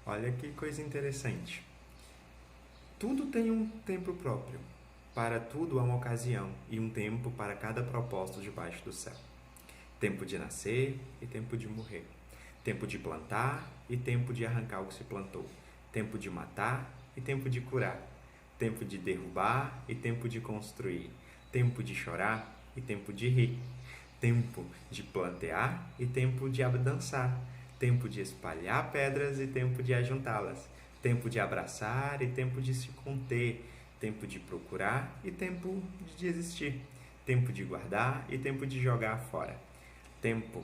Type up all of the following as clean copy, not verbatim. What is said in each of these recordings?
Olha que coisa interessante. Tudo tem um tempo próprio. Para tudo há uma ocasião e um tempo para cada propósito debaixo do céu. Tempo de nascer e tempo de morrer. Tempo de plantar e tempo de arrancar o que se plantou. Tempo de matar e tempo de curar. Tempo de derrubar e tempo de construir. Tempo de chorar e tempo de rir. Tempo de plantear e tempo de dançar. Tempo de espalhar pedras e tempo de ajuntá-las. Tempo de abraçar e tempo de se conter. Tempo de procurar e tempo de desistir. Tempo de guardar e tempo de jogar fora. Tempo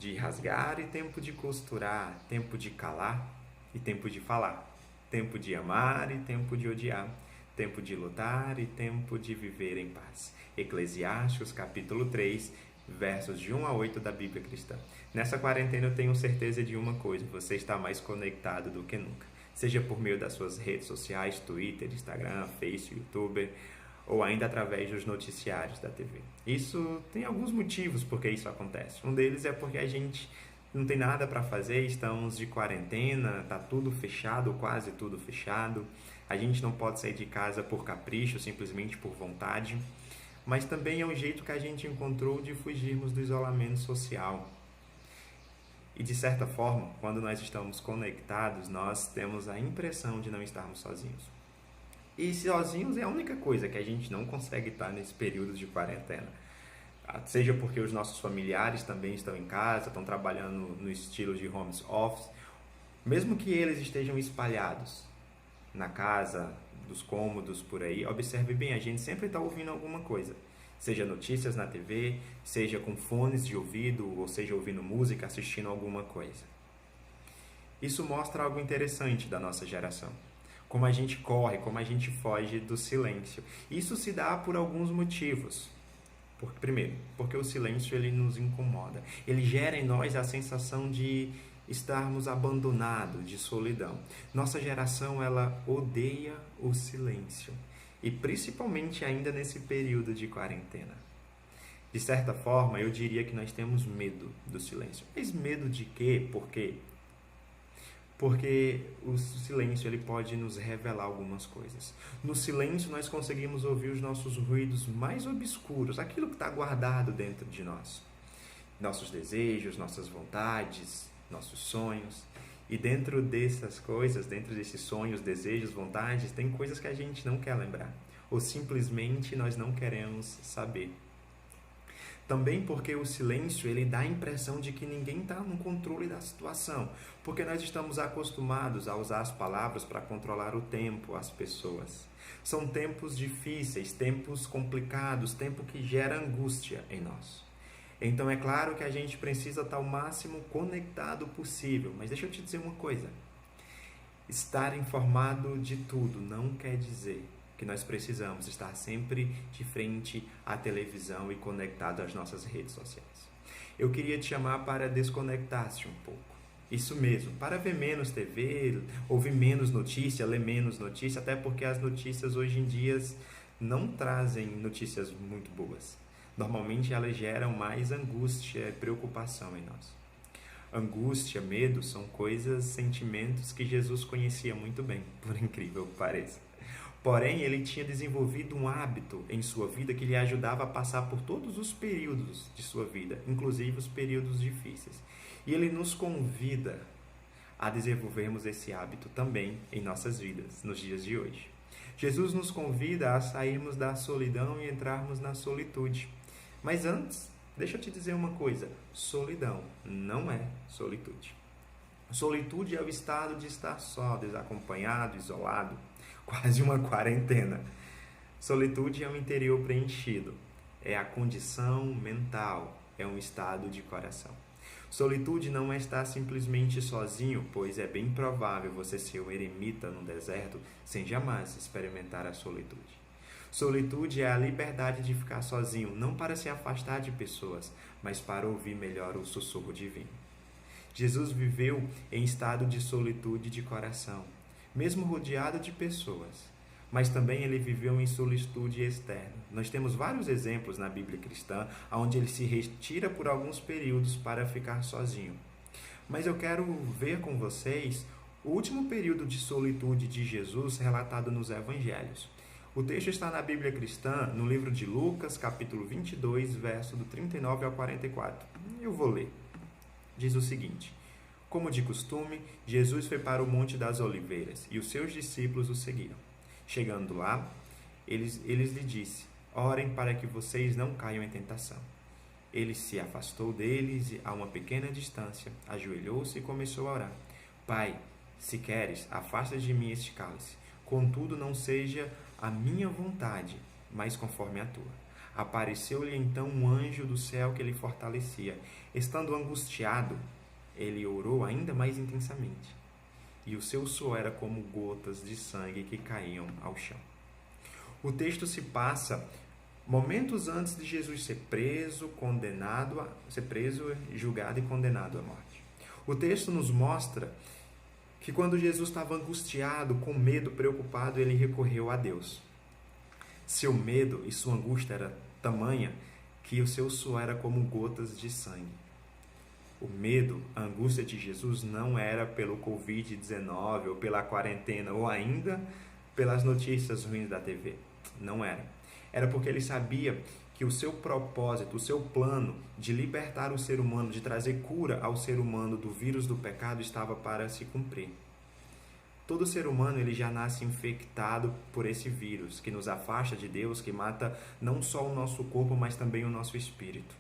de rasgar e tempo de costurar. Tempo de calar e tempo de falar. Tempo de amar e tempo de odiar. Tempo de lutar e tempo de viver em paz. Eclesiastes capítulo 3, versos de 1 a 8 da Bíblia Cristã. Nessa quarentena eu tenho certeza de uma coisa: você está mais conectado do que nunca. Seja por meio das suas redes sociais, Twitter, Instagram, Facebook, YouTube, ou ainda através dos noticiários da TV. Isso tem alguns motivos por que isso acontece. Um deles é porque a gente não tem nada para fazer, estamos de quarentena, está tudo fechado, quase tudo fechado. A gente não pode sair de casa por capricho, simplesmente por vontade. Mas também é um jeito que a gente encontrou de fugirmos do isolamento social. E de certa forma, quando nós estamos conectados, nós temos a impressão de não estarmos sozinhos. E sozinhos é a única coisa que a gente não consegue estar nesse período de quarentena. Seja porque os nossos familiares também estão em casa, estão trabalhando no estilo de home office, mesmo que eles estejam espalhados na casa, dos cômodos por aí, observe bem, a gente sempre está ouvindo alguma coisa. Seja notícias na TV, seja com fones de ouvido, ou seja ouvindo música, assistindo alguma coisa. Isso mostra algo interessante da nossa geração. Como a gente corre, como a gente foge do silêncio. Isso se dá por alguns motivos. Primeiro, porque o silêncio ele nos incomoda. Ele gera em nós a sensação de estarmos abandonados, de solidão. Nossa geração, ela odeia o silêncio. E principalmente ainda nesse período de quarentena. De certa forma, eu diria que nós temos medo do silêncio. Mas medo de quê? Por quê? Porque o silêncio ele pode nos revelar algumas coisas. No silêncio nós conseguimos ouvir os nossos ruídos mais obscuros, aquilo que está guardado dentro de nós. Nossos desejos, nossas vontades, nossos sonhos. E dentro dessas coisas, dentro desses sonhos, desejos, vontades, tem coisas que a gente não quer lembrar. Ou simplesmente nós não queremos saber. Também porque o silêncio ele dá a impressão de que ninguém está no controle da situação. Porque nós estamos acostumados a usar as palavras para controlar o tempo, as pessoas. São tempos difíceis, tempos complicados, tempo que gera angústia em nós. Então é claro que a gente precisa estar o máximo conectado possível. Mas deixa eu te dizer uma coisa. Estar informado de tudo não quer dizer que nós precisamos estar sempre de frente à televisão e conectado às nossas redes sociais. Eu queria te chamar para desconectar-se um pouco. Isso mesmo, para ver menos TV, ouvir menos notícia, ler menos notícia, até porque as notícias hoje em dia não trazem notícias muito boas. Normalmente elas geram mais angústia e preocupação em nós. Angústia, medo são coisas, sentimentos que Jesus conhecia muito bem, por incrível que pareça. Porém, ele tinha desenvolvido um hábito em sua vida que lhe ajudava a passar por todos os períodos de sua vida, inclusive os períodos difíceis. E ele nos convida a desenvolvermos esse hábito também em nossas vidas, nos dias de hoje. Jesus nos convida a sairmos da solidão e entrarmos na solitude. Mas antes, deixa eu te dizer uma coisa: solidão não é solitude. Solitude é o estado de estar só, desacompanhado, isolado, quase uma quarentena. Solitude é um interior preenchido, é a condição mental, é um estado de coração. Solitude não é estar simplesmente sozinho, pois é bem provável você ser um eremita no deserto sem jamais experimentar a solitude. Solitude é a liberdade de ficar sozinho, não para se afastar de pessoas, mas para ouvir melhor o sussurro divino. Jesus viveu em estado de solitude de coração, mesmo rodeado de pessoas, mas também ele viveu em solitude externa. Nós temos vários exemplos na Bíblia cristã, onde ele se retira por alguns períodos para ficar sozinho. Mas eu quero ver com vocês o último período de solitude de Jesus relatado nos Evangelhos. O texto está na Bíblia Cristã, no livro de Lucas, capítulo 22, verso do 39 ao 44. Eu vou ler. Diz o seguinte: Como de costume, Jesus foi para o Monte das Oliveiras, e os seus discípulos o seguiram. Chegando lá, eles lhe disse: Orem para que vocês não caiam em tentação. Ele se afastou deles e, a uma pequena distância, ajoelhou-se e começou a orar. Pai, se queres, afasta de mim este cálice. Contudo, não seja a minha vontade, mas conforme a tua. Apareceu-lhe então um anjo do céu que lhe fortalecia. Estando angustiado, ele orou ainda mais intensamente, e o seu suor era como gotas de sangue que caíam ao chão. O texto se passa momentos antes de Jesus ser preso, julgado e condenado à morte. O texto nos mostra que quando Jesus estava angustiado, com medo, preocupado, ele recorreu a Deus. Seu medo e sua angústia era tamanha que o seu suor era como gotas de sangue. O medo, a angústia de Jesus não era pelo Covid-19 ou pela quarentena ou ainda pelas notícias ruins da TV. Não era. Era porque ele sabia que o seu propósito, o seu plano de libertar o ser humano, de trazer cura ao ser humano do vírus do pecado estava para se cumprir. Todo ser humano ele já nasce infectado por esse vírus, que nos afasta de Deus, que mata não só o nosso corpo, mas também o nosso espírito.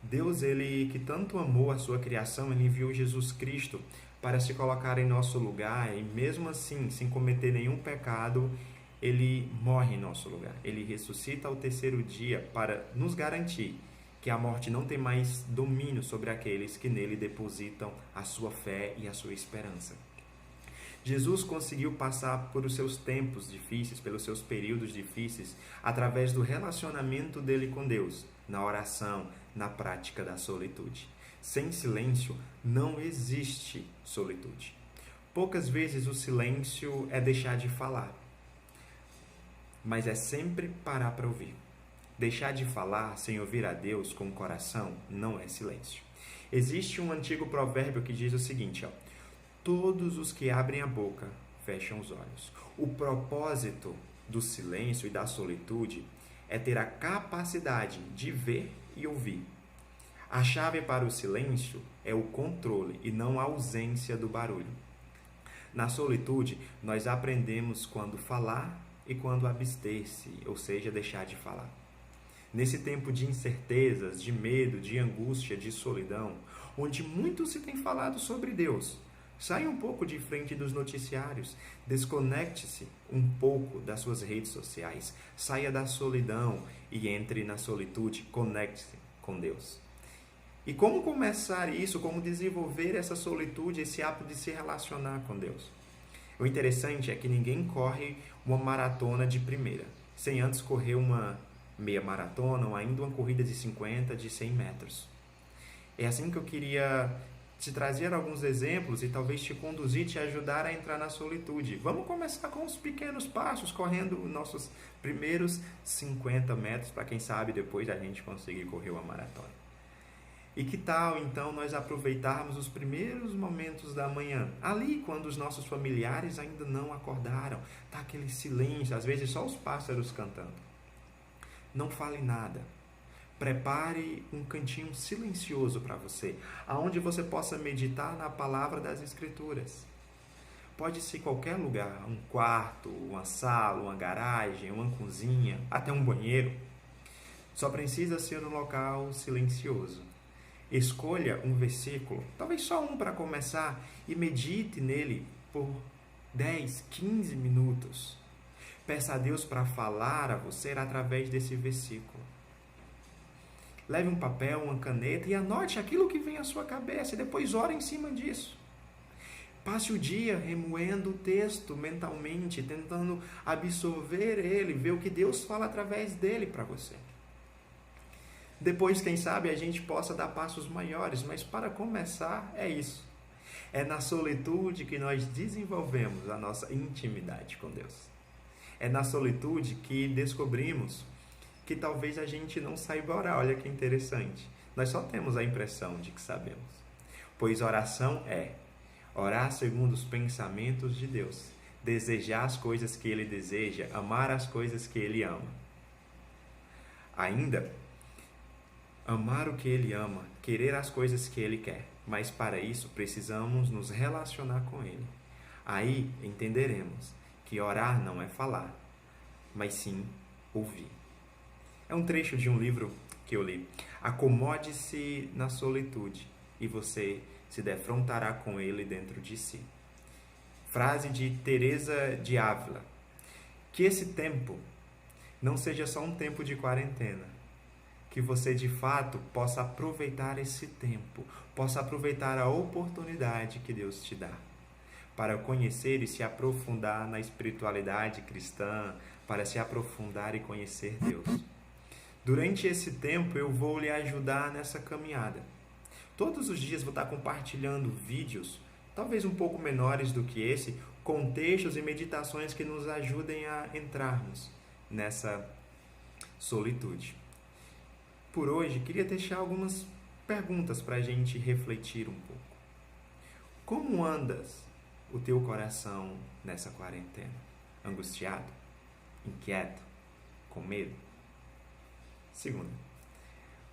Deus, ele que tanto amou a sua criação, ele enviou Jesus Cristo para se colocar em nosso lugar e mesmo assim, sem cometer nenhum pecado, ele morre em nosso lugar. Ele ressuscita ao terceiro dia para nos garantir que a morte não tem mais domínio sobre aqueles que nele depositam a sua fé e a sua esperança. Jesus conseguiu passar por os seus tempos difíceis, pelos seus períodos difíceis, através do relacionamento dele com Deus, na oração, na prática da solitude. Sem silêncio não existe solitude. Poucas vezes o silêncio é deixar de falar, mas é sempre parar para ouvir. Deixar de falar sem ouvir a Deus com o coração não é silêncio. Existe um antigo provérbio que diz o seguinte: todos os que abrem a boca fecham os olhos. O propósito do silêncio e da solitude é ter a capacidade de ver e ouvir. A chave para o silêncio é o controle e não a ausência do barulho. Na solitude, nós aprendemos quando falar e quando abster-se, ou seja, deixar de falar. Nesse tempo de incertezas, de medo, de angústia, de solidão, onde muito se tem falado sobre Deus, saia um pouco de frente dos noticiários, desconecte-se um pouco das suas redes sociais, saia da solidão e entre na solitude, conecte-se com Deus. E como começar isso, como desenvolver essa solitude, esse hábito de se relacionar com Deus? O interessante é que ninguém corre uma maratona de primeira, sem antes correr uma meia maratona ou ainda uma corrida de 50, de 100 metros. É assim que eu queria te trazer alguns exemplos e talvez te conduzir, te ajudar a entrar na solitude. Vamos começar com os pequenos passos, correndo nossos primeiros 50 metros, para quem sabe depois a gente conseguir correr uma maratona. E que tal, então, nós aproveitarmos os primeiros momentos da manhã, ali quando os nossos familiares ainda não acordaram, tá aquele silêncio, às vezes só os pássaros cantando. Não fale nada. Prepare um cantinho silencioso para você, aonde você possa meditar na palavra das Escrituras. Pode ser qualquer lugar, um quarto, uma sala, uma garagem, uma cozinha, até um banheiro. Só precisa ser um local silencioso. Escolha um versículo, talvez só um para começar, e medite nele por 10, 15 minutos. Peça a Deus para falar a você através desse versículo. Leve um papel, uma caneta e anote aquilo que vem à sua cabeça e depois ore em cima disso. Passe o dia remoendo o texto mentalmente, tentando absorver ele, ver o que Deus fala através dele para você. Depois, quem sabe, a gente possa dar passos maiores, mas para começar é isso. É na solitude que nós desenvolvemos a nossa intimidade com Deus. É na solitude que descobrimos que talvez a gente não saiba orar. Olha que interessante. Nós só temos a impressão de que sabemos. Pois oração é Orar segundo os pensamentos de Deus. Desejar as coisas que Ele deseja, amar as coisas que Ele ama. Ainda, amar o que Ele ama, querer as coisas que Ele quer. Mas para isso precisamos nos relacionar com Ele. Aí entenderemos que orar não é falar, mas sim ouvir. É um trecho de um livro que eu li. Acomode-se na solitude e você se defrontará com Ele dentro de si. Frase de Teresa de Ávila. Que esse tempo não seja só um tempo de quarentena. Que você, de fato, possa aproveitar esse tempo. Possa aproveitar a oportunidade que Deus te dá. Para conhecer e se aprofundar na espiritualidade cristã. Para se aprofundar e conhecer Deus. Durante esse tempo, eu vou lhe ajudar nessa caminhada. Todos os dias vou estar compartilhando vídeos, talvez um pouco menores do que esse, com textos e meditações que nos ajudem a entrarmos nessa solitude. Por hoje, queria deixar algumas perguntas para a gente refletir um pouco. Como andas o teu coração nessa quarentena? Angustiado? Inquieto? Com medo? Segunda,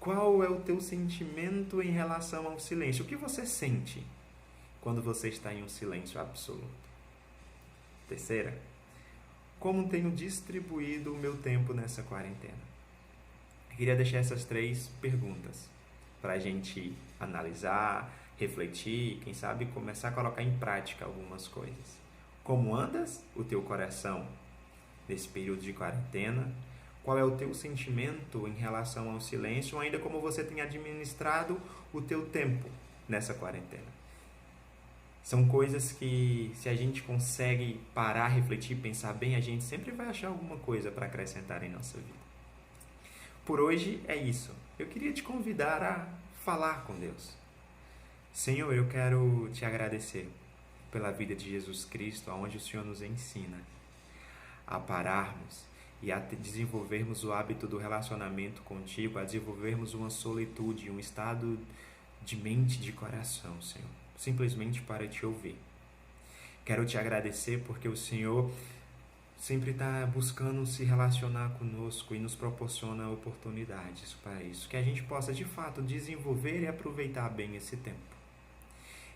qual é o teu sentimento em relação ao silêncio? O que você sente quando você está em um silêncio absoluto? Terceira, como tenho distribuído o meu tempo nessa quarentena? Eu queria deixar essas 3 perguntas para a gente analisar, refletir, quem sabe começar a colocar em prática algumas coisas. Como andas o teu coração nesse período de quarentena? Qual é o teu sentimento em relação ao silêncio, ou ainda como você tem administrado o teu tempo nessa quarentena? São coisas que, se a gente consegue parar, refletir, pensar bem, a gente sempre vai achar alguma coisa para acrescentar em nossa vida. Por hoje é isso. Eu queria te convidar a falar com Deus. Senhor, eu quero te agradecer pela vida de Jesus Cristo, onde o Senhor nos ensina a pararmos e a desenvolvermos o hábito do relacionamento contigo, a desenvolvermos uma solitude, um estado de mente e de coração, Senhor, simplesmente para te ouvir. Quero te agradecer porque o Senhor sempre está buscando se relacionar conosco e nos proporciona oportunidades para isso, que a gente possa de fato desenvolver e aproveitar bem esse tempo.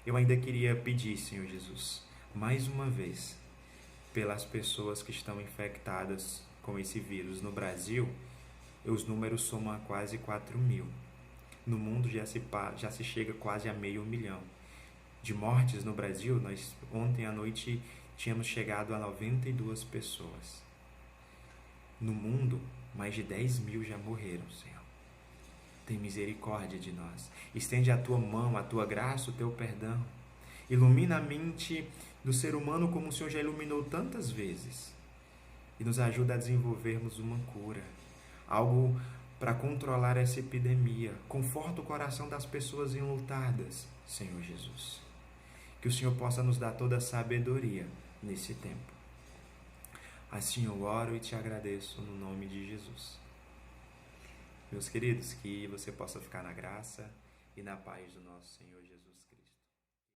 Eu ainda queria pedir, Senhor Jesus, mais uma vez, pelas pessoas que estão infectadas com esse vírus. No Brasil, os números somam a quase 4.000. No mundo já se chega quase a 500.000. De mortes no Brasil, nós ontem à noite tínhamos chegado a 92 pessoas. No mundo, mais de 10.000 já morreram, Senhor. Tem misericórdia de nós. Estende a tua mão, a tua graça, o teu perdão. Ilumina a mente do ser humano como o Senhor já iluminou tantas vezes. E nos ajuda a desenvolvermos uma cura, algo para controlar essa epidemia. Conforta o coração das pessoas enlutadas, Senhor Jesus. Que o Senhor possa nos dar toda a sabedoria nesse tempo. Assim eu oro e te agradeço no nome de Jesus. Meus queridos, que você possa ficar na graça e na paz do nosso Senhor Jesus Cristo.